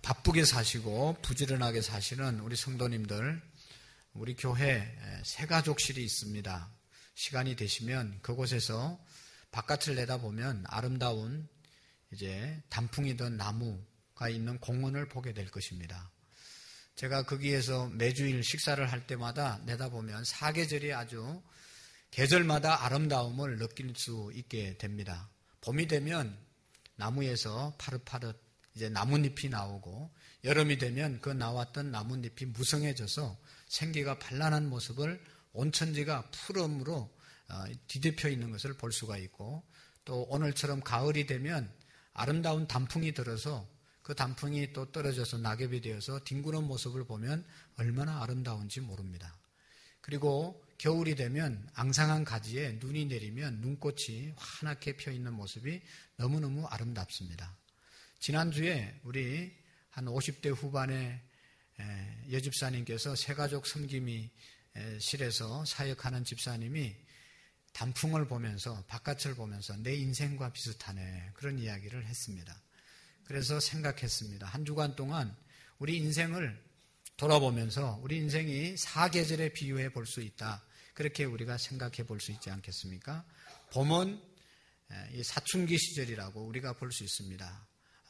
바쁘게 사시고 부지런하게 사시는 우리 성도님들, 우리 교회 새가족실이 있습니다. 시간이 되시면 그곳에서 바깥을 내다보면 아름다운 이제 단풍이든 나무가 있는 공원을 보게 될 것입니다. 제가 거기에서 매주일 식사를 할 때마다 내다보면 사계절이 아주 계절마다 아름다움을 느낄 수 있게 됩니다. 봄이 되면 나무에서 파릇파릇 이제 나뭇잎이 나오고, 여름이 되면 그 나왔던 나뭇잎이 무성해져서 생기가 발랄한 모습을 온천지가 푸름으로 뒤덮여 있는 것을 볼 수가 있고, 또 오늘처럼 가을이 되면 아름다운 단풍이 들어서 그 단풍이 또 떨어져서 낙엽이 되어서 뒹구는 모습을 보면 얼마나 아름다운지 모릅니다. 그리고 겨울이 되면 앙상한 가지에 눈이 내리면 눈꽃이 환하게 펴있는 모습이 너무너무 아름답습니다. 지난주에 우리 한 50대 후반의 여집사님께서 새가족 섬김실에서 사역하는 집사님이 단풍을 보면서, 바깥을 보면서 내 인생과 비슷하네, 그런 이야기를 했습니다. 그래서 생각했습니다. 한 주간 동안 우리 인생을 돌아보면서 우리 인생이 사계절에 비유해 볼 수 있다, 그렇게 우리가 생각해 볼 수 있지 않겠습니까? 봄은 사춘기 시절이라고 우리가 볼 수 있습니다.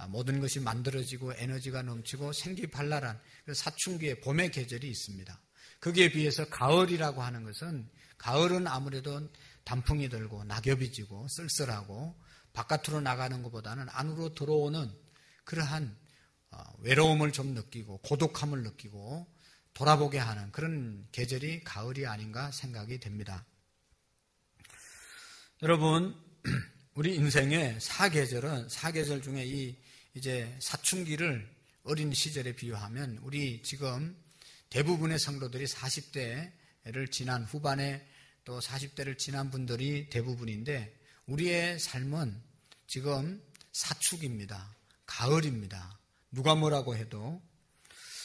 모든 것이 만들어지고 에너지가 넘치고 생기발랄한 사춘기의 봄의 계절이 있습니다. 거기에 비해서 가을이라고 하는 것은, 가을은 아무래도 단풍이 들고 낙엽이 지고 쓸쓸하고 바깥으로 나가는 것보다는 안으로 들어오는 그러한 외로움을 좀 느끼고 고독함을 느끼고 돌아보게 하는 그런 계절이 가을이 아닌가 생각이 됩니다. 여러분, 우리 인생의 사계절 중에 이제 사춘기를 어린 시절에 비유하면, 우리 지금 대부분의 성도들이 40대를 지난 후반에 또 40대를 지난 분들이 대부분인데, 우리의 삶은 지금 사축입니다. 가을입니다. 누가 뭐라고 해도.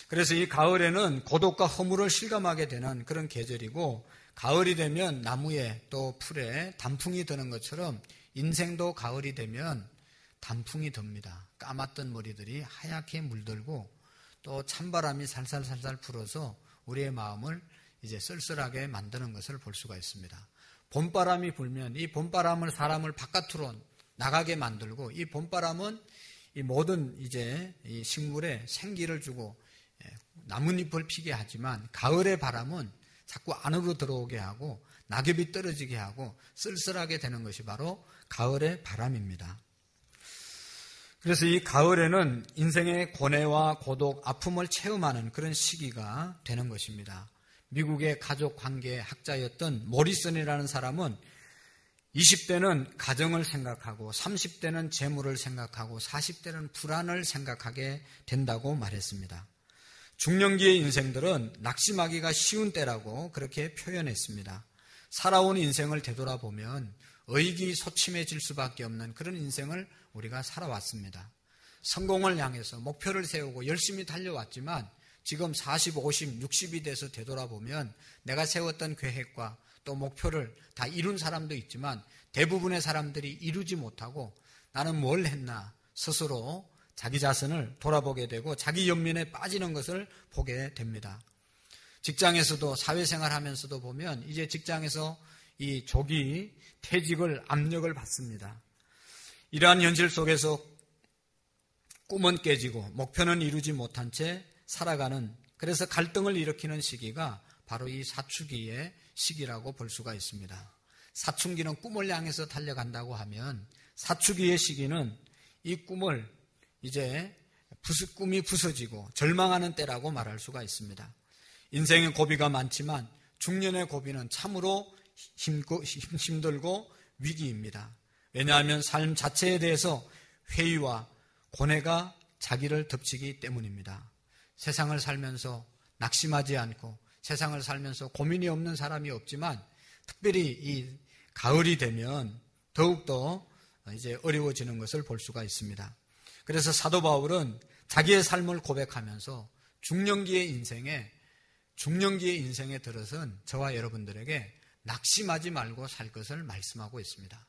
그래서 이 가을에는 고독과 허물을 실감하게 되는 그런 계절이고, 가을이 되면 나무에 또 풀에 단풍이 드는 것처럼 인생도 가을이 되면 단풍이 듭니다. 까맣던 머리들이 하얗게 물들고 또 찬바람이 살살살살 불어서 우리의 마음을 이제 쓸쓸하게 만드는 것을 볼 수가 있습니다. 봄바람이 불면 이 봄바람을 사람을 바깥으로 나가게 만들고, 이 봄바람은 이 모든 이제 이 식물에 생기를 주고 나뭇잎을 피게 하지만, 가을의 바람은 자꾸 안으로 들어오게 하고 낙엽이 떨어지게 하고 쓸쓸하게 되는 것이 바로 가을의 바람입니다. 그래서 이 가을에는 인생의 고뇌와 고독, 아픔을 체험하는 그런 시기가 되는 것입니다. 미국의 가족 관계 학자였던 모리슨이라는 사람은 20대는 가정을 생각하고 30대는 재물을 생각하고 40대는 불안을 생각하게 된다고 말했습니다. 중년기의 인생들은 낙심하기가 쉬운 때라고 그렇게 표현했습니다. 살아온 인생을 되돌아보면 의기소침해질 수밖에 없는 그런 인생을 우리가 살아왔습니다. 성공을 향해서 목표를 세우고 열심히 달려왔지만, 지금 40, 50, 60이 돼서 되돌아보면 내가 세웠던 계획과 또 목표를 다 이룬 사람도 있지만, 대부분의 사람들이 이루지 못하고 나는 뭘 했나 스스로 자기 자신을 돌아보게 되고 자기 연민에 빠지는 것을 보게 됩니다. 직장에서도, 사회생활 하면서도 보면 이제 직장에서 이 조기 퇴직을 압력을 받습니다. 이러한 현실 속에서 꿈은 깨지고 목표는 이루지 못한 채 살아가는, 그래서 갈등을 일으키는 시기가 바로 이 사춘기의 시기라고 볼 수가 있습니다. 사춘기는 꿈을 향해서 달려간다고 하면, 사춘기의 시기는 이 꿈을 이제 꿈이 부서지고 절망하는 때라고 말할 수가 있습니다. 인생의 고비가 많지만 중년의 고비는 참으로 힘들고 위기입니다. 왜냐하면 삶 자체에 대해서 회의와 고뇌가 자기를 덮치기 때문입니다. 세상을 살면서 낙심하지 않고 세상을 살면서 고민이 없는 사람이 없지만, 특별히 이 가을이 되면 더욱더 이제 어려워지는 것을 볼 수가 있습니다. 그래서 사도 바울은 자기의 삶을 고백하면서 중년기의 인생에 들어선 저와 여러분들에게 낙심하지 말고 살 것을 말씀하고 있습니다.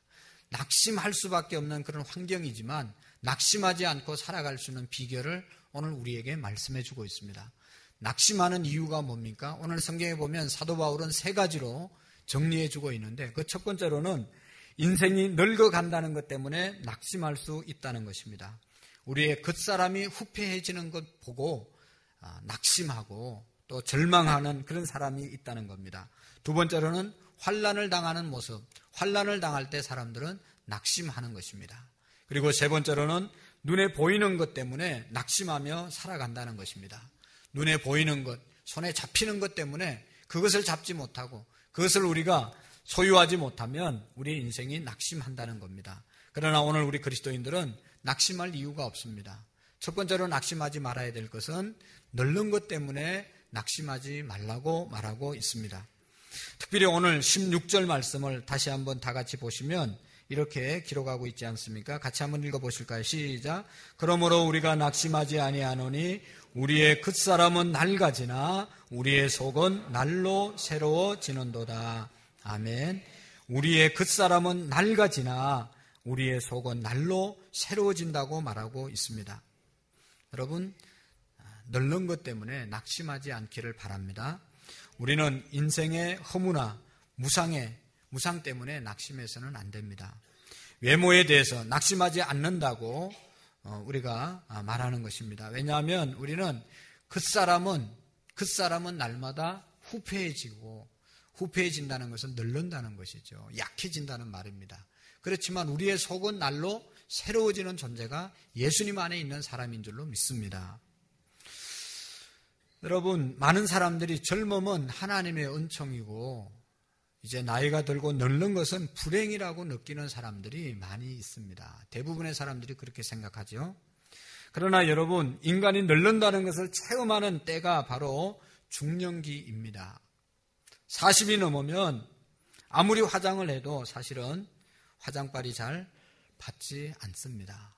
낙심할 수밖에 없는 그런 환경이지만 낙심하지 않고 살아갈 수 있는 비결을 오늘 우리에게 말씀해 주고 있습니다. 낙심하는 이유가 뭡니까? 오늘 성경에 보면 사도 바울은 3가지로 정리해 주고 있는데 그 첫 번째로는 인생이 늙어간다는 것 때문에 낙심할 수 있다는 것입니다. 우리의 겉사람이 후패해지는 것 보고 낙심하고 또 절망하는 그런 사람이 있다는 겁니다. 두 번째로는 환난을 당하는 모습, 환난을 당할 때 사람들은 낙심하는 것입니다. 그리고 세 번째로는 눈에 보이는 것 때문에 낙심하며 살아간다는 것입니다. 눈에 보이는 것, 손에 잡히는 것 때문에 그것을 잡지 못하고 그것을 우리가 소유하지 못하면 우리의 인생이 낙심한다는 겁니다. 그러나 오늘 우리 그리스도인들은 낙심할 이유가 없습니다. 첫 번째로 낙심하지 말아야 될 것은 늙는 것 때문에 낙심하지 말라고 말하고 있습니다. 특별히 오늘 16절 말씀을 다시 한번 다 같이 보시면 이렇게 기록하고 있지 않습니까? 같이 한번 읽어보실까요? 시작. 그러므로 우리가 낙심하지 아니하노니 우리의 겉사람은 낡아지나 우리의 속은 날로 새로워지는도다. 아멘. 우리의 겉사람은 낡아지나 우리의 속은 날로 새로워진다고 말하고 있습니다. 여러분, 늙는 것 때문에 낙심하지 않기를 바랍니다. 우리는 인생의 허무나 무상 때문에 낙심해서는 안 됩니다. 외모에 대해서 낙심하지 않는다고 우리가 말하는 것입니다. 왜냐하면 우리는 겉사람은 날마다 후패해진다는 것은 늙는다는 것이죠. 약해진다는 말입니다. 그렇지만 우리의 속은 날로 새로워지는 존재가 예수님 안에 있는 사람인 줄로 믿습니다. 여러분, 많은 사람들이 젊음은 하나님의 은총이고 이제 나이가 들고 늙는 것은 불행이라고 느끼는 사람들이 많이 있습니다. 대부분의 사람들이 그렇게 생각하죠. 그러나 여러분, 인간이 늙는다는 것을 체험하는 때가 바로 중년기입니다. 40이 넘으면 아무리 화장을 해도 사실은 화장빨이 잘 받지 않습니다.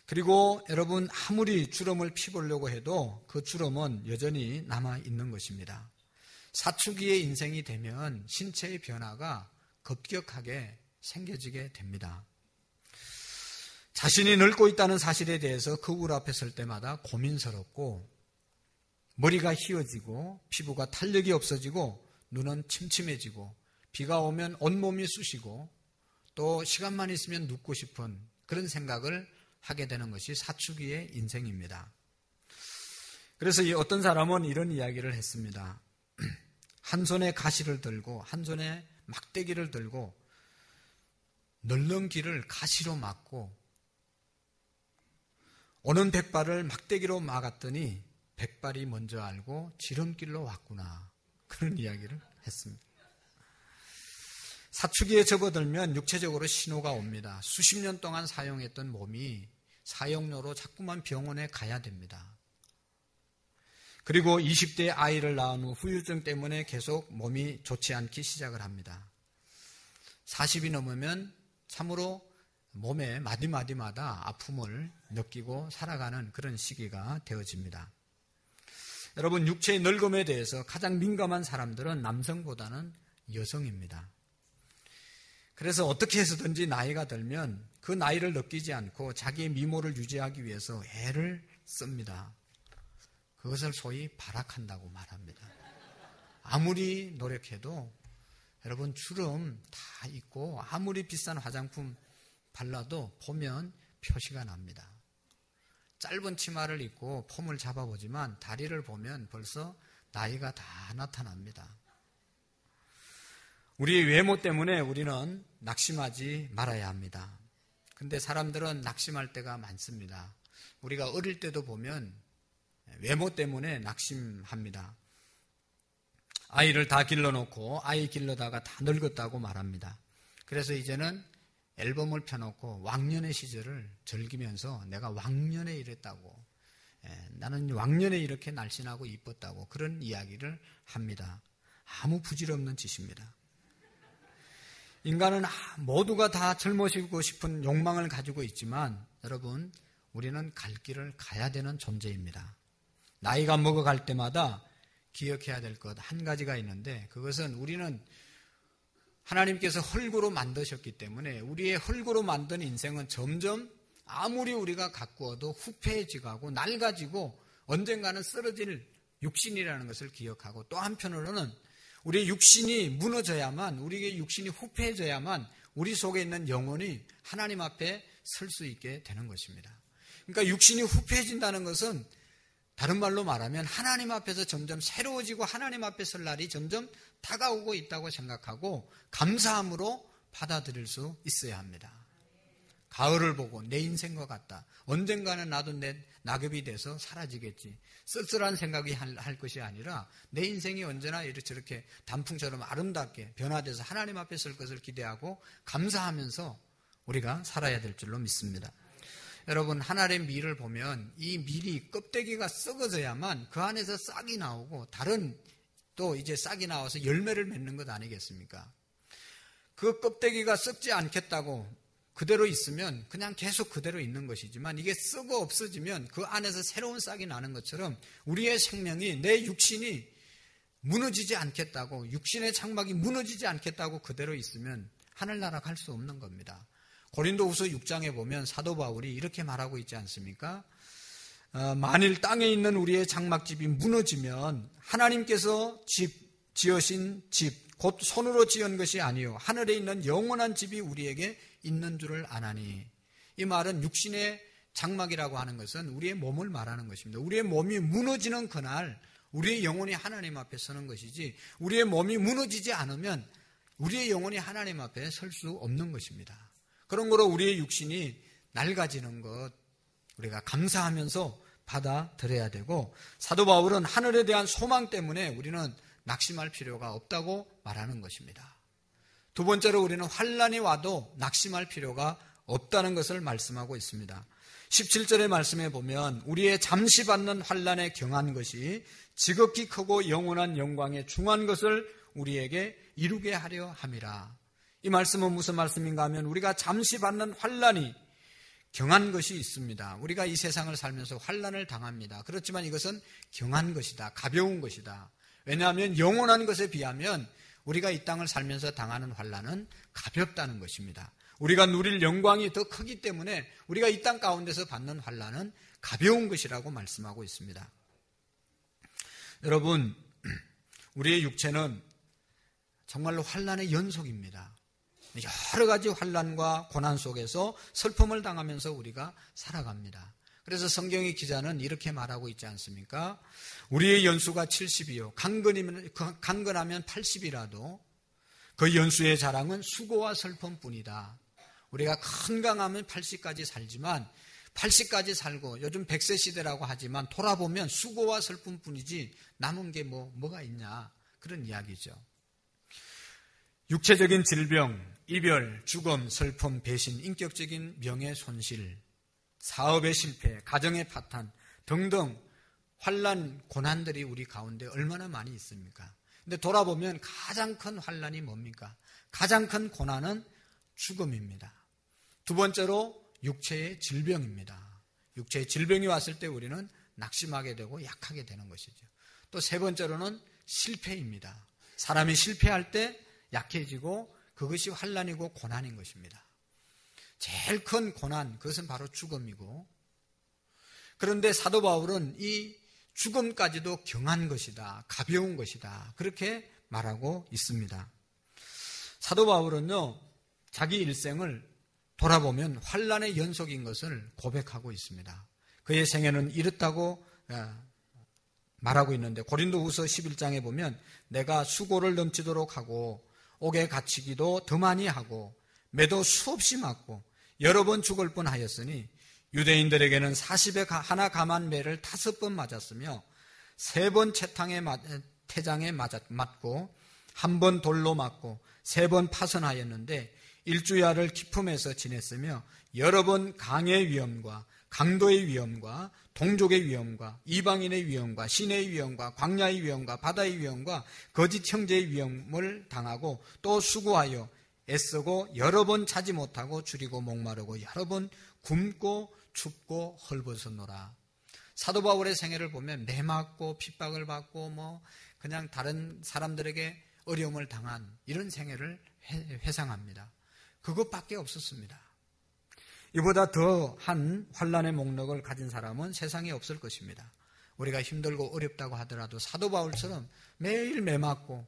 그리고 여러분, 아무리 주름을 피우려고 해도 그 주름은 여전히 남아있는 것입니다. 사춘기의 인생이 되면 신체의 변화가 급격하게 생겨지게 됩니다. 자신이 늙고 있다는 사실에 대해서 거울 앞에 설 때마다 고민스럽고 머리가 휘어지고 피부가 탄력이 없어지고 눈은 침침해지고 비가 오면 온몸이 쑤시고 또 시간만 있으면 눕고 싶은 그런 생각을 하게 되는 것이 사춘기의 인생입니다. 그래서 어떤 사람은 이런 이야기를 했습니다. 한 손에 가시를 들고 한 손에 막대기를 들고 늙는 길을 가시로 막고 오는 백발을 막대기로 막았더니 백발이 먼저 알고 지름길로 왔구나. 그런 이야기를 했습니다. 사춘기에 접어들면 육체적으로 신호가 옵니다. 수십 년 동안 사용했던 몸이 사용료로 자꾸만 병원에 가야 됩니다. 그리고 20대에 아이를 낳은 후 후유증 때문에 계속 몸이 좋지 않기 시작을 합니다. 40이 넘으면 참으로 몸의 마디마디마다 아픔을 느끼고 살아가는 그런 시기가 되어집니다. 여러분, 육체의 늙음에 대해서 가장 민감한 사람들은 남성보다는 여성입니다. 그래서 어떻게 해서든지 나이가 들면 그 나이를 느끼지 않고 자기의 미모를 유지하기 위해서 애를 씁니다. 그것을 소위 발악한다고 말합니다. 아무리 노력해도 여러분, 주름 다 있고 아무리 비싼 화장품 발라도 보면 표시가 납니다. 짧은 치마를 입고 폼을 잡아보지만 다리를 보면 벌써 나이가 다 나타납니다. 우리의 외모 때문에 우리는 낙심하지 말아야 합니다. 근데 사람들은 낙심할 때가 많습니다. 우리가 어릴 때도 보면 외모 때문에 낙심합니다. 아이를 다 길러놓고 아이 길러다가 다 늙었다고 말합니다. 그래서 이제는 앨범을 펴놓고 왕년의 시절을 즐기면서 내가 왕년에 이랬다고, 나는 왕년에 이렇게 날씬하고 이뻤다고 그런 이야기를 합니다. 아무 부질없는 짓입니다. 인간은 모두가 다 젊어지고 싶은 욕망을 가지고 있지만 여러분, 우리는 갈 길을 가야 되는 존재입니다. 나이가 먹어갈 때마다 기억해야 될 것 한 가지가 있는데 그것은 우리는 하나님께서 흙으로 만드셨기 때문에 우리의 흙으로 만든 인생은 점점 아무리 우리가 가꾸어도 후패해지고 낡아지고 언젠가는 쓰러질 육신이라는 것을 기억하고, 또 한편으로는 우리의 육신이 무너져야만, 우리의 육신이 후패해져야만 우리 속에 있는 영혼이 하나님 앞에 설 수 있게 되는 것입니다. 그러니까 육신이 후패해진다는 것은 다른 말로 말하면 하나님 앞에서 점점 새로워지고 하나님 앞에 설 날이 점점 다가오고 있다고 생각하고 감사함으로 받아들일 수 있어야 합니다. 가을을 보고 내 인생과 같다. 언젠가는 나도 내 낙엽이 돼서 사라지겠지. 쓸쓸한 생각이 할 것이 아니라 내 인생이 언제나 저렇게 단풍처럼 아름답게 변화돼서 하나님 앞에 설 것을 기대하고 감사하면서 우리가 살아야 될 줄로 믿습니다. 여러분, 하나의 밀을 보면 이 밀이 껍데기가 썩어져야만 그 안에서 싹이 나오고 다른 또 이제 싹이 나와서 열매를 맺는 것 아니겠습니까? 그 껍데기가 썩지 않겠다고 그대로 있으면 그냥 계속 그대로 있는 것이지만, 이게 썩어 없어지면 그 안에서 새로운 싹이 나는 것처럼 우리의 생명이, 내 육신이 무너지지 않겠다고, 육신의 장막이 무너지지 않겠다고 그대로 있으면 하늘나라 갈 수 없는 겁니다. 고린도후서 6장에 보면 사도 바울이 이렇게 말하고 있지 않습니까? 만일 땅에 있는 우리의 장막집이 무너지면 하나님께서 지으신 집 곧 손으로 지은 것이 아니요 하늘에 있는 영원한 집이 우리에게 있는 줄을 아나니. 이 말은 육신의 장막이라고 하는 것은 우리의 몸을 말하는 것입니다. 우리의 몸이 무너지는 그날 우리의 영혼이 하나님 앞에 서는 것이지, 우리의 몸이 무너지지 않으면 우리의 영혼이 하나님 앞에 설 수 없는 것입니다. 그런 거로 우리의 육신이 낡아지는 것 우리가 감사하면서 받아들여야 되고, 사도 바울은 하늘에 대한 소망 때문에 우리는 낙심할 필요가 없다고 말하는 것입니다. 두 번째로 우리는 환난이 와도 낙심할 필요가 없다는 것을 말씀하고 있습니다. 17절의 말씀에 보면 우리의 잠시 받는 환난에 경한 것이 지극히 크고 영원한 영광에 중한 것을 우리에게 이루게 하려 함이라. 이 말씀은 무슨 말씀인가 하면 우리가 잠시 받는 환난이 경한 것이 있습니다. 우리가 이 세상을 살면서 환난을 당합니다. 그렇지만 이것은 경한 것이다. 가벼운 것이다. 왜냐하면 영원한 것에 비하면 우리가 이 땅을 살면서 당하는 환난은 가볍다는 것입니다. 우리가 누릴 영광이 더 크기 때문에 우리가 이 땅 가운데서 받는 환난은 가벼운 것이라고 말씀하고 있습니다. 여러분, 우리의 육체는 정말로 환난의 연속입니다. 여러 가지 환난과 고난 속에서 슬픔을 당하면서 우리가 살아갑니다. 그래서 성경의 기자는 이렇게 말하고 있지 않습니까? 우리의 연수가 70이요 강건하면 80이라도 그 연수의 자랑은 수고와 슬픔뿐이다. 우리가 건강하면 80까지 살지만 80까지 살고 요즘 100세 시대라고 하지만 돌아보면 수고와 슬픔뿐이지 남은 게 뭐가 있냐, 그런 이야기죠. 육체적인 질병, 이별, 죽음, 슬픔, 배신, 인격적인 명예 손실, 사업의 실패, 가정의 파탄 등등 환난, 고난들이 우리 가운데 얼마나 많이 있습니까? 근데 돌아보면 가장 큰 환난이 뭡니까? 가장 큰 고난은 죽음입니다. 두 번째로 육체의 질병입니다. 육체의 질병이 왔을 때 우리는 낙심하게 되고 약하게 되는 것이죠. 또 세 번째로는 실패입니다. 사람이 실패할 때 약해지고 그것이 환난이고 고난인 것입니다. 제일 큰 고난, 그것은 바로 죽음이고, 그런데 사도 바울은 이 죽음까지도 경한 것이다, 가벼운 것이다, 그렇게 말하고 있습니다. 사도 바울은요, 자기 일생을 돌아보면 환난의 연속인 것을 고백하고 있습니다. 그의 생애는 이렇다고 말하고 있는데, 고린도후서 11장에 보면 내가 수고를 넘치도록 하고 옥에 갇히기도 더 많이 하고 매도 수없이 맞고 여러 번 죽을 뻔하였으니 유대인들에게는 40에 하나 감한 매를 5번 맞았으며 3번 태장에 맞고 1번 돌로 맞고 3번 파선하였는데 일주야를 기품에서 지냈으며 여러 번 강의 위험과 강도의 위험과 동족의 위험과 이방인의 위험과 시내의 위험과 광야의 위험과 바다의 위험과 거짓 형제의 위험을 당하고 또 수고하여 애쓰고 여러 번 자지 못하고 줄이고 목마르고 여러 번 굶고 춥고 헐벗었노라. 사도 바울의 생애를 보면 매 맞고 핍박을 받고 그냥 다른 사람들에게 어려움을 당한 이런 생애를 회상합니다. 그것밖에 없었습니다. 이보다 더한 환난의 목록을 가진 사람은 세상에 없을 것입니다. 우리가 힘들고 어렵다고 하더라도 사도 바울처럼 매일 매맞고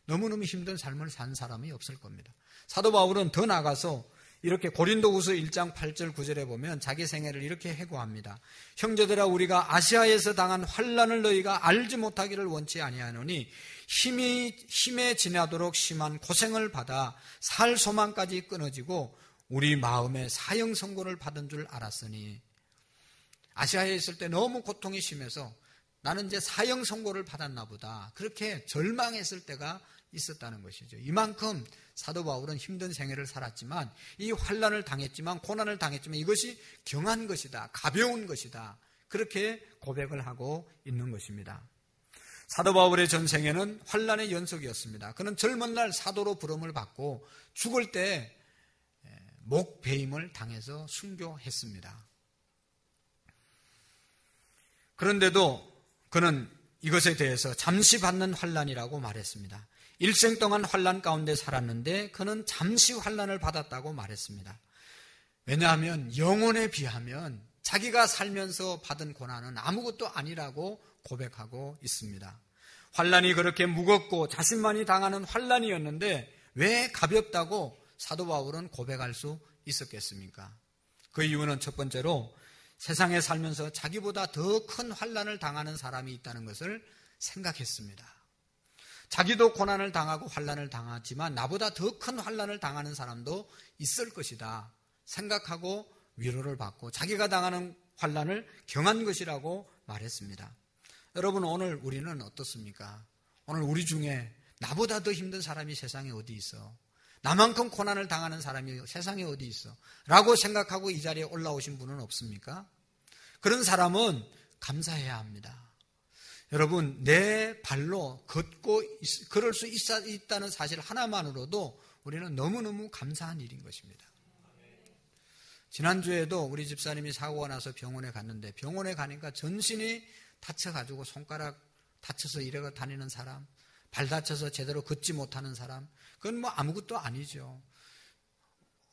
너무너무 힘든 삶을 산 사람이 없을 겁니다. 사도 바울은 더 나가서 이렇게 고린도후서 1장 8절 9절에 보면 자기 생애를 이렇게 해고합니다. 형제들아, 우리가 아시아에서 당한 환난을 너희가 알지 못하기를 원치 아니하노니 힘에 지나도록 심한 고생을 받아 살 소망까지 끊어지고 우리 마음에 사형 선고를 받은 줄 알았으니, 아시아에 있을 때 너무 고통이 심해서 나는 이제 사형 선고를 받았나 보다, 그렇게 절망했을 때가 있었다는 것이죠. 이만큼 사도 바울은 힘든 생애를 살았지만, 이 환난을 당했지만, 고난을 당했지만 이것이 경한 것이다, 가벼운 것이다, 그렇게 고백을 하고 있는 것입니다. 사도 바울의 전생에는 환난의 연속이었습니다. 그는 젊은 날 사도로 부름을 받고 죽을 때 목배임을 당해서 순교했습니다. 그런데도 그는 이것에 대해서 잠시 받는 환난이라고 말했습니다. 일생 동안 환난 가운데 살았는데 그는 잠시 환난을 받았다고 말했습니다. 왜냐하면 영혼에 비하면 자기가 살면서 받은 고난은 아무것도 아니라고 고백하고 있습니다. 환난이 그렇게 무겁고 자신만이 당하는 환난이었는데 왜 가볍다고 사도 바울은 고백할 수 있었겠습니까? 그 이유는 첫 번째로 세상에 살면서 자기보다 더 큰 환난을 당하는 사람이 있다는 것을 생각했습니다. 자기도 고난을 당하고 환난을 당하지만 나보다 더 큰 환난을 당하는 사람도 있을 것이다 생각하고 위로를 받고 자기가 당하는 환난을 경한 것이라고 말했습니다. 여러분, 오늘 우리는 어떻습니까? 오늘 우리 중에 나보다 더 힘든 사람이 세상에 어디 있어? 나만큼 고난을 당하는 사람이 세상에 어디 있어? 라고 생각하고 이 자리에 올라오신 분은 없습니까? 그런 사람은 감사해야 합니다. 여러분, 내 발로 걷고 걸을 수 있다는 사실 하나만으로도 우리는 너무너무 감사한 일인 것입니다. 지난주에도 우리 집사님이 사고가 나서 병원에 갔는데, 병원에 가니까 전신이 다쳐가지고 손가락 다쳐서 이래가 다니는 사람, 발 다쳐서 제대로 걷지 못하는 사람, 그건 뭐 아무것도 아니죠.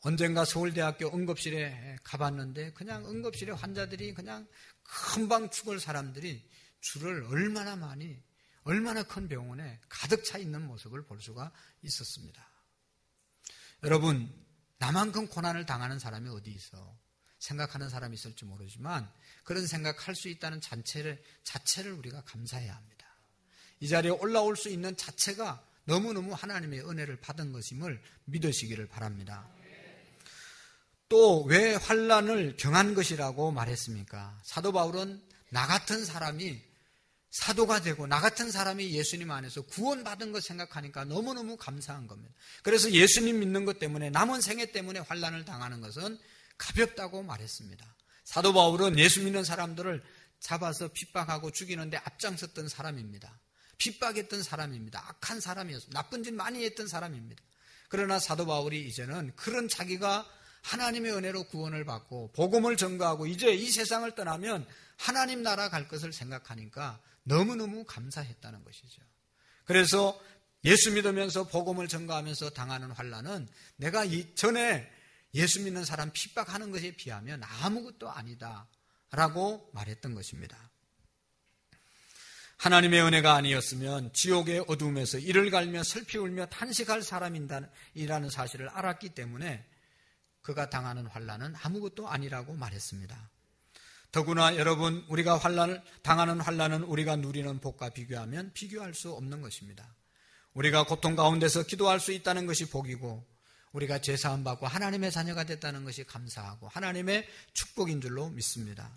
언젠가 서울대학교 응급실에 가봤는데 그냥 응급실에 환자들이 그냥 금방 죽을 사람들이 줄을 얼마나 큰 병원에 가득 차 있는 모습을 볼 수가 있었습니다. 여러분, 나만큼 고난을 당하는 사람이 어디 있어? 생각하는 사람이 있을지 모르지만 그런 생각할 수 있다는 자체를 우리가 감사해야 합니다. 이 자리에 올라올 수 있는 자체가 너무너무 하나님의 은혜를 받은 것임을 믿으시기를 바랍니다. 또 왜 환난을 경한 것이라고 말했습니까? 사도 바울은 나 같은 사람이 사도가 되고 나 같은 사람이 예수님 안에서 구원받은 것 생각하니까 너무너무 감사한 겁니다. 그래서 예수님 믿는 것 때문에, 남은 생애 때문에 환난을 당하는 것은 가볍다고 말했습니다. 사도 바울은 예수 믿는 사람들을 잡아서 핍박하고 죽이는데 앞장섰던 사람입니다. 핍박했던 사람입니다. 악한 사람이었습니다. 나쁜 짓 많이 했던 사람입니다. 그러나 사도 바울이 이제는 그런 자기가 하나님의 은혜로 구원을 받고 복음을 전가하고 이제 이 세상을 떠나면 하나님 나라 갈 것을 생각하니까 너무너무 감사했다는 것이죠. 그래서 예수 믿으면서 복음을 전가하면서 당하는 환난은 내가 전에 예수 믿는 사람 핍박하는 것에 비하면 아무것도 아니다 라고 말했던 것입니다. 하나님의 은혜가 아니었으면 지옥의 어둠에서 이를 갈며 슬피 울며 탄식할 사람이라는 사실을 알았기 때문에 그가 당하는 환난은 아무것도 아니라고 말했습니다. 더구나 여러분, 우리가 당하는 환난은 우리가 누리는 복과 비교하면 비교할 수 없는 것입니다. 우리가 고통 가운데서 기도할 수 있다는 것이 복이고, 우리가 죄사함 받고 하나님의 자녀가 됐다는 것이 감사하고 하나님의 축복인 줄로 믿습니다.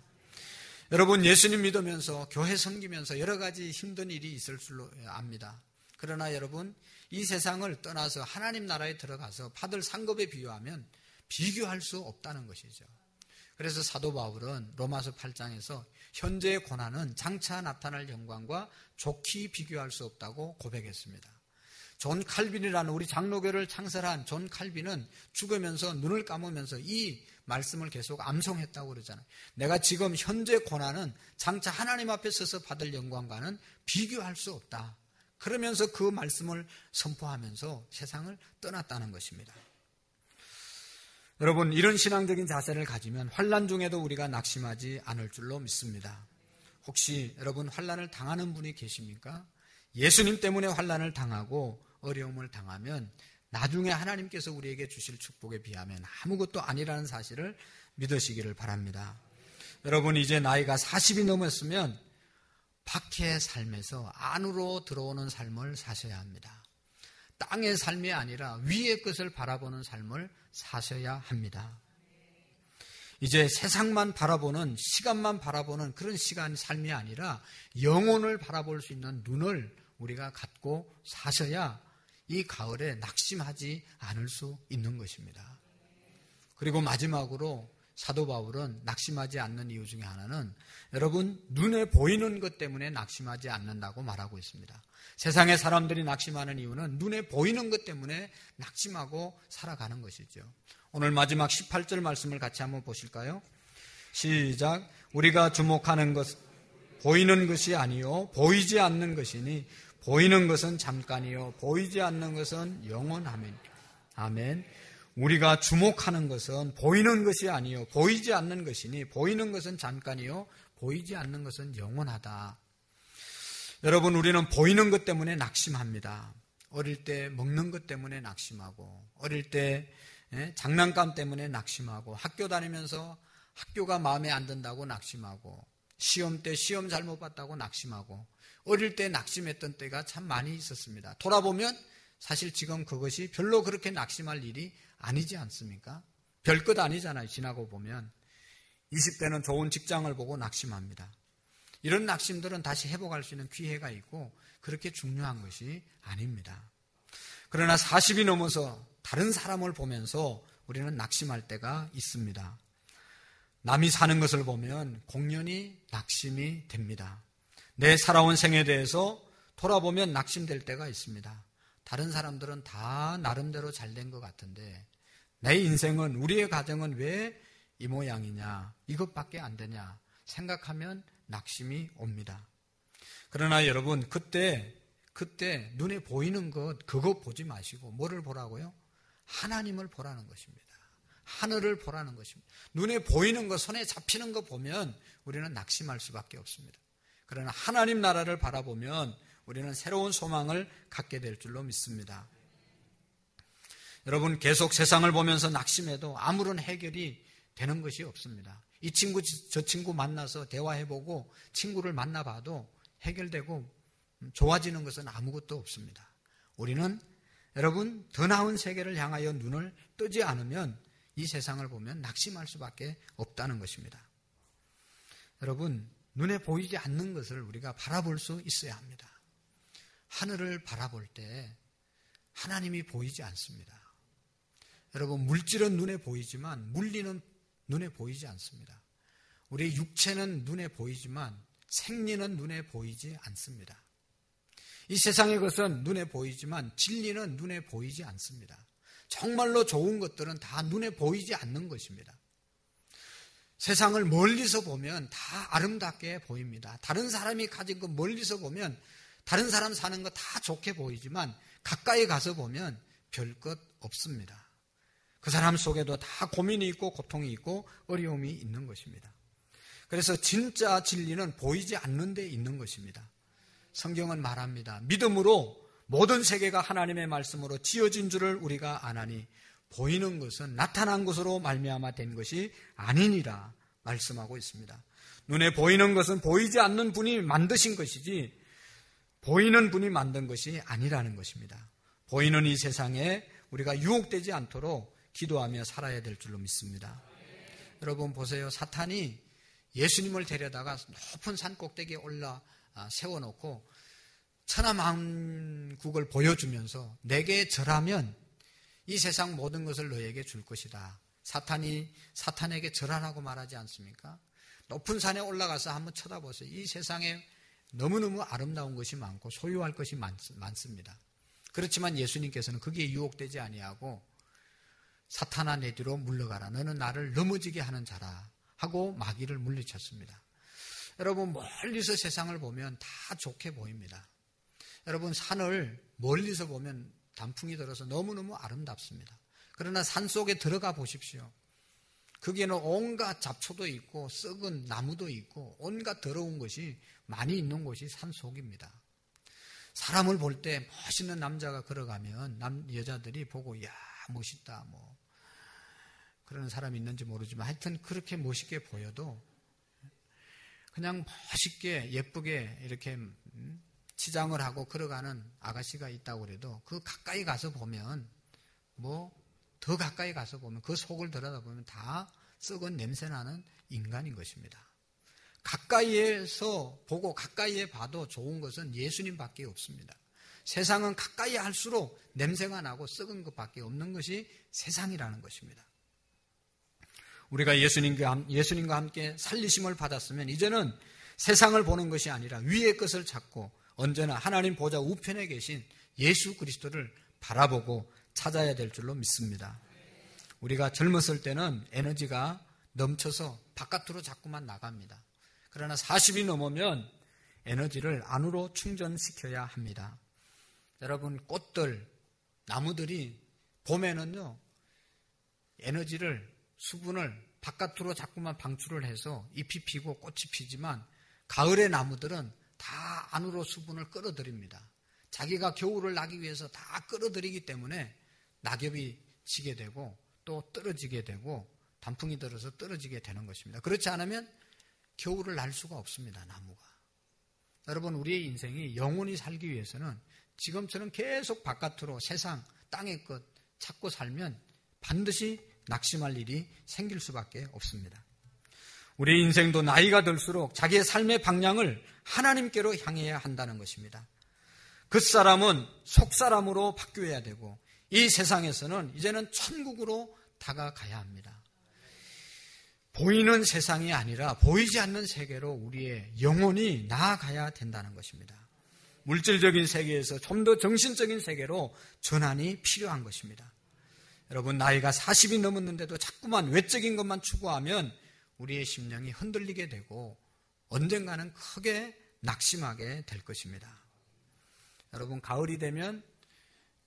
여러분, 예수님 믿으면서 교회 섬기면서 여러 가지 힘든 일이 있을 줄로 압니다. 그러나 여러분, 이 세상을 떠나서 하나님 나라에 들어가서 받을 상급에 비유하면 비교할 수 없다는 것이죠. 그래서 사도 바울은 로마서 8장에서 현재의 고난은 장차 나타날 영광과 좋게 비교할 수 없다고 고백했습니다. 존 칼빈이라는 우리 장로교를 창설한 존 칼빈은 죽으면서 눈을 감으면서 이 말씀을 계속 암송했다고 그러잖아요. 내가 지금 현재 고난은 장차 하나님 앞에 서서 받을 영광과는 비교할 수 없다. 그러면서 그 말씀을 선포하면서 세상을 떠났다는 것입니다. 여러분, 이런 신앙적인 자세를 가지면 환난 중에도 우리가 낙심하지 않을 줄로 믿습니다. 혹시 여러분 환난을 당하는 분이 계십니까? 예수님 때문에 환난을 당하고 어려움을 당하면 나중에 하나님께서 우리에게 주실 축복에 비하면 아무것도 아니라는 사실을 믿으시기를 바랍니다. 여러분, 이제 나이가 40이 넘었으면 밖의 삶에서 안으로 들어오는 삶을 사셔야 합니다. 땅의 삶이 아니라 위의 것을 바라보는 삶을 사셔야 합니다. 이제 세상만 바라보는, 시간만 바라보는 그런 삶이 아니라 영혼을 바라볼 수 있는 눈을 우리가 갖고 사셔야 이 가을에 낙심하지 않을 수 있는 것입니다. 그리고 마지막으로 사도 바울은 낙심하지 않는 이유 중에 하나는 여러분, 눈에 보이는 것 때문에 낙심하지 않는다고 말하고 있습니다. 세상의 사람들이 낙심하는 이유는 눈에 보이는 것 때문에 낙심하고 살아가는 것이죠. 오늘 마지막 18절 말씀을 같이 한번 보실까요? 시작. 우리가 주목하는 것 보이는 것이 아니요 보이지 않는 것이니 보이는 것은 잠깐이요 보이지 않는 것은 영원하며. 아멘. 우리가 주목하는 것은 보이는 것이 아니요 보이지 않는 것이니 보이는 것은 잠깐이요 보이지 않는 것은 영원하다. 여러분, 우리는 보이는 것 때문에 낙심합니다. 어릴 때 먹는 것 때문에 낙심하고, 어릴 때 장난감 때문에 낙심하고, 학교 다니면서 학교가 마음에 안 든다고 낙심하고, 시험 때 시험 잘못 봤다고 낙심하고, 어릴 때 낙심했던 때가 참 많이 있었습니다. 돌아보면 사실 지금 그것이 별로 그렇게 낙심할 일이 아니지 않습니까? 별것 아니잖아요. 지나고 보면 20대는 좋은 직장을 보고 낙심합니다. 이런 낙심들은 다시 회복할 수 있는 기회가 있고 그렇게 중요한 것이 아닙니다. 그러나 40이 넘어서 다른 사람을 보면서 우리는 낙심할 때가 있습니다. 남이 사는 것을 보면 공연히 낙심이 됩니다. 내 살아온 생에 대해서 돌아보면 낙심될 때가 있습니다. 다른 사람들은 다 나름대로 잘된 것 같은데 내 인생은, 우리의 가정은 왜 이 모양이냐, 이것밖에 안 되냐 생각하면 낙심이 옵니다. 그러나 여러분, 그때 눈에 보이는 것, 그거 보지 마시고 뭐를 보라고요? 하나님을 보라는 것입니다. 하늘을 보라는 것입니다. 눈에 보이는 것, 손에 잡히는 것 보면 우리는 낙심할 수밖에 없습니다. 그러나 하나님 나라를 바라보면 우리는 새로운 소망을 갖게 될 줄로 믿습니다. 여러분, 계속 세상을 보면서 낙심해도 아무런 해결이 되는 것이 없습니다. 이 친구 저 친구 만나서 대화해보고 친구를 만나봐도 해결되고 좋아지는 것은 아무것도 없습니다. 우리는 여러분, 더 나은 세계를 향하여 눈을 뜨지 않으면 이 세상을 보면 낙심할 수밖에 없다는 것입니다. 여러분, 눈에 보이지 않는 것을 우리가 바라볼 수 있어야 합니다. 하늘을 바라볼 때 하나님이 보이지 않습니다. 여러분, 물질은 눈에 보이지만 물리는 눈에 보이지 않습니다. 우리 육체는 눈에 보이지만 생리는 눈에 보이지 않습니다. 이 세상의 것은 눈에 보이지만 진리는 눈에 보이지 않습니다. 정말로 좋은 것들은 다 눈에 보이지 않는 것입니다. 세상을 멀리서 보면 다 아름답게 보입니다. 다른 사람이 가진 거 멀리서 보면 다른 사람 사는 거 다 좋게 보이지만 가까이 가서 보면 별것 없습니다. 그 사람 속에도 다 고민이 있고 고통이 있고 어려움이 있는 것입니다. 그래서 진짜 진리는 보이지 않는 데 있는 것입니다. 성경은 말합니다. 믿음으로 모든 세계가 하나님의 말씀으로 지어진 줄을 우리가 아나니 보이는 것은 나타난 것으로 말미암아 된 것이 아니니라 말씀하고 있습니다. 눈에 보이는 것은 보이지 않는 분이 만드신 것이지 보이는 분이 만든 것이 아니라는 것입니다. 보이는 이 세상에 우리가 유혹되지 않도록 기도하며 살아야 될 줄로 믿습니다. 여러분 보세요. 사탄이 예수님을 데려다가 높은 산 꼭대기에 올라 세워놓고 천하만국을 보여주면서 내게 절하면 이 세상 모든 것을 너에게 줄 것이다. 사탄이 사탄에게 절하라고 말하지 않습니까? 높은 산에 올라가서 한번 쳐다보세요. 이 세상에 너무너무 아름다운 것이 많고 소유할 것이 많습니다. 그렇지만 예수님께서는 거기에 유혹되지 아니하고 사탄아 내 뒤로 물러가라. 너는 나를 넘어지게 하는 자라 하고 마귀를 물리쳤습니다. 여러분 멀리서 세상을 보면 다 좋게 보입니다. 여러분, 산을 멀리서 보면 단풍이 들어서 너무너무 아름답습니다. 그러나 산 속에 들어가 보십시오. 거기에는 온갖 잡초도 있고 썩은 나무도 있고 온갖 더러운 것이 많이 있는 곳이 산 속입니다. 사람을 볼 때 멋있는 남자가 걸어가면 여자들이 보고 야 멋있다 뭐 그러는 사람이 있는지 모르지만 하여튼 그렇게 멋있게 보여도 그냥 멋있게 예쁘게 이렇게 치장을 하고 걸어가는 아가씨가 있다고 그래도 그 가까이 가서 보면 더 가까이 가서 보면 그 속을 들여다보면 다 썩은 냄새나는 인간인 것입니다. 가까이에서 보고 가까이에 봐도 좋은 것은 예수님밖에 없습니다. 세상은 가까이 할수록 냄새가 나고 썩은 것밖에 없는 것이 세상이라는 것입니다. 우리가 예수님과 함께 살리심을 받았으면 이제는 세상을 보는 것이 아니라 위의 것을 찾고 언제나 하나님 보좌 우편에 계신 예수 그리스도를 바라보고 찾아야 될 줄로 믿습니다. 우리가 젊었을 때는 에너지가 넘쳐서 바깥으로 자꾸만 나갑니다. 그러나 40이 넘으면 에너지를 안으로 충전시켜야 합니다. 여러분, 꽃들, 나무들이 봄에는요, 에너지를, 수분을 바깥으로 자꾸만 방출을 해서 잎이 피고 꽃이 피지만 가을의 나무들은 다 안으로 수분을 끌어들입니다. 자기가 겨울을 나기 위해서 다 끌어들이기 때문에 낙엽이 지게 되고 또 떨어지게 되고 단풍이 들어서 떨어지게 되는 것입니다. 그렇지 않으면 겨울을 날 수가 없습니다. 나무가. 여러분, 우리의 인생이 영원히 살기 위해서는 지금처럼 계속 바깥으로 세상, 땅의 것 찾고 살면 반드시 낙심할 일이 생길 수밖에 없습니다. 우리의 인생도 나이가 들수록 자기의 삶의 방향을 하나님께로 향해야 한다는 것입니다. 겉사람은 속사람으로 바뀌어야 되고 이 세상에서는 이제는 천국으로 다가가야 합니다. 보이는 세상이 아니라 보이지 않는 세계로 우리의 영혼이 나아가야 된다는 것입니다. 물질적인 세계에서 좀 더 정신적인 세계로 전환이 필요한 것입니다. 여러분, 나이가 40이 넘었는데도 자꾸만 외적인 것만 추구하면 우리의 심령이 흔들리게 되고 언젠가는 크게 낙심하게 될 것입니다. 여러분, 가을이 되면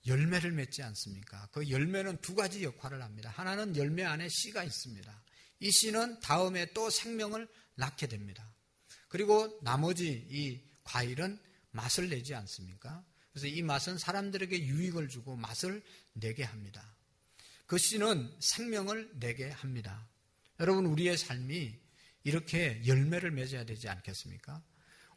열매를 맺지 않습니까? 그 열매는 두 가지 역할을 합니다. 하나는 열매 안에 씨가 있습니다. 이 씨는 다음에 또 생명을 낳게 됩니다. 그리고 나머지 이 과일은 맛을 내지 않습니까? 그래서 이 맛은 사람들에게 유익을 주고 맛을 내게 합니다. 그 씨는 생명을 내게 합니다. 여러분, 우리의 삶이 이렇게 열매를 맺어야 되지 않겠습니까?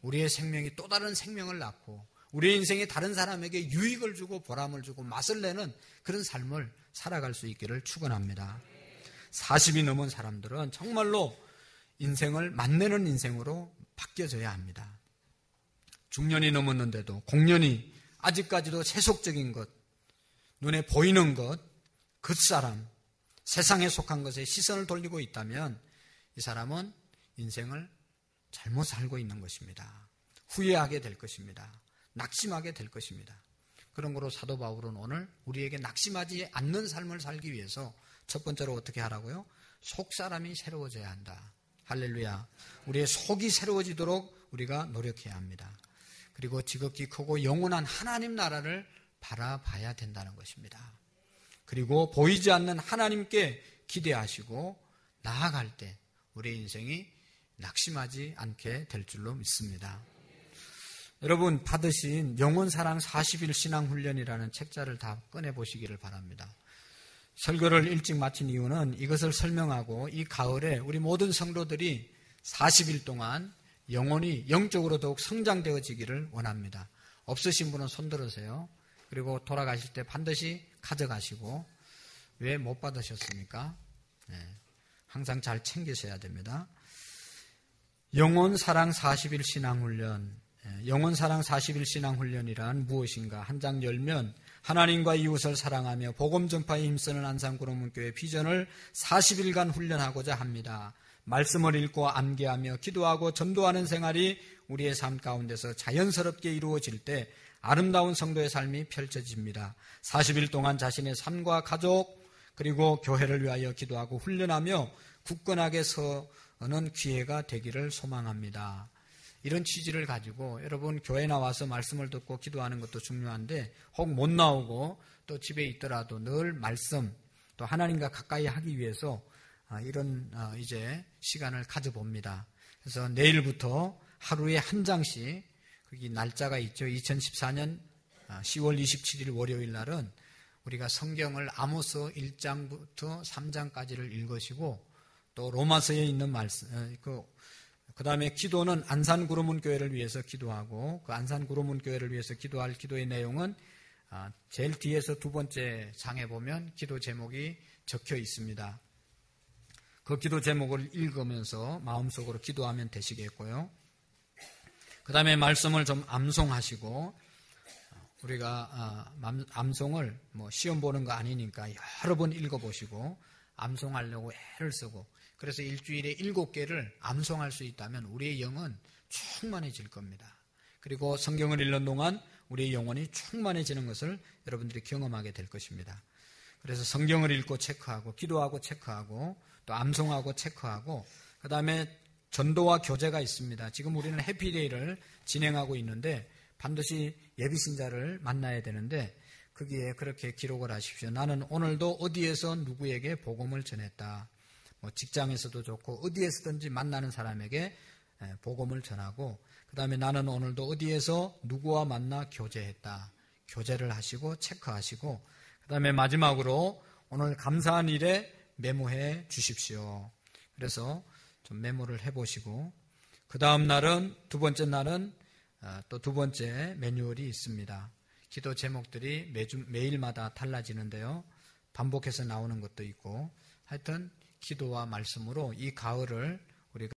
우리의 생명이 또 다른 생명을 낳고 우리의 인생이 다른 사람에게 유익을 주고 보람을 주고 맛을 내는 그런 삶을 살아갈 수 있기를 축원합니다. 40이 넘은 사람들은 정말로 인생을 맛내는 인생으로 바뀌어져야 합니다. 중년이 넘었는데도 공년이 아직까지도 세속적인 것, 눈에 보이는 것, 겉사람, 세상에 속한 것에 시선을 돌리고 있다면 이 사람은 인생을 잘못 살고 있는 것입니다. 후회하게 될 것입니다. 낙심하게 될 것입니다. 그런 거로 사도 바울은 오늘 우리에게 낙심하지 않는 삶을 살기 위해서 첫 번째로 어떻게 하라고요? 속사람이 새로워져야 한다. 할렐루야. 우리의 속이 새로워지도록 우리가 노력해야 합니다. 그리고 지극히 크고 영원한 하나님 나라를 바라봐야 된다는 것입니다. 그리고 보이지 않는 하나님께 기대하시고 나아갈 때 우리의 인생이 낙심하지 않게 될 줄로 믿습니다. 여러분, 받으신 영혼사랑 40일 신앙훈련이라는 책자를 다 꺼내보시기를 바랍니다. 설교를 일찍 마친 이유는 이것을 설명하고 이 가을에 우리 모든 성도들이 40일 동안 영혼이 영적으로 더욱 성장되어지기를 원합니다. 없으신 분은 손 들으세요. 그리고 돌아가실 때 반드시 가져가시고. 왜 못 받으셨습니까? 항상 잘 챙기셔야 됩니다. 영혼사랑 40일 신앙훈련. 영혼사랑 40일 신앙훈련이란 무엇인가? 한 장 열면 하나님과 이웃을 사랑하며 복음 전파에 힘쓰는 안산구로문교회 비전을 40일간 훈련하고자 합니다. 말씀을 읽고 암기하며 기도하고 전도하는 생활이 우리의 삶 가운데서 자연스럽게 이루어질 때 아름다운 성도의 삶이 펼쳐집니다. 40일 동안 자신의 삶과 가족 그리고 교회를 위하여 기도하고 훈련하며 굳건하게 서는 기회가 되기를 소망합니다. 이런 취지를 가지고 여러분 교회 나와서 말씀을 듣고 기도하는 것도 중요한데 혹 못 나오고 또 집에 있더라도 늘 말씀 또 하나님과 가까이 하기 위해서 이런 이제 시간을 가져봅니다. 그래서 내일부터 하루에 한 장씩 거기 날짜가 있죠. 2014년 10월 27일 월요일 날은 우리가 성경을 아모스 1장부터 3장까지를 읽으시고 또 로마서에 있는 말씀 그 다음에 기도는 안산구름문 교회를 위해서 기도하고 그 안산구름문 교회를 위해서 기도할 기도의 내용은 제일 뒤에서 두 번째 장에 보면 기도 제목이 적혀 있습니다. 그 기도 제목을 읽으면서 마음속으로 기도하면 되시겠고요. 그 다음에 말씀을 좀 암송하시고 우리가 암송을 뭐 시험 보는 거 아니니까 여러 번 읽어보시고 암송하려고 애를 쓰고 그래서 일주일에 7개를 암송할 수 있다면 우리의 영은 충만해질 겁니다. 그리고 성경을 읽는 동안 우리의 영혼이 충만해지는 것을 여러분들이 경험하게 될 것입니다. 그래서 성경을 읽고 체크하고 기도하고 체크하고 또 암송하고 체크하고 그 다음에 전도와 교제가 있습니다. 지금 우리는 해피데이를 진행하고 있는데 반드시 예비신자를 만나야 되는데 거기에 그렇게 기록을 하십시오. 나는 오늘도 어디에서 누구에게 복음을 전했다. 뭐 직장에서도 좋고 어디에서든지 만나는 사람에게 복음을 전하고 그 다음에 나는 오늘도 어디에서 누구와 만나 교제했다. 교제를 하시고 체크하시고 그 다음에 마지막으로 오늘 감사한 일에 메모해 주십시오. 그래서 좀 메모를 해보시고 그 다음 날은 두 번째 날은 또 두 번째 매뉴얼이 있습니다. 기도 제목들이 매일마다 달라지는데요. 반복해서 나오는 것도 있고 하여튼 기도와 말씀으로 이 가을을 우리가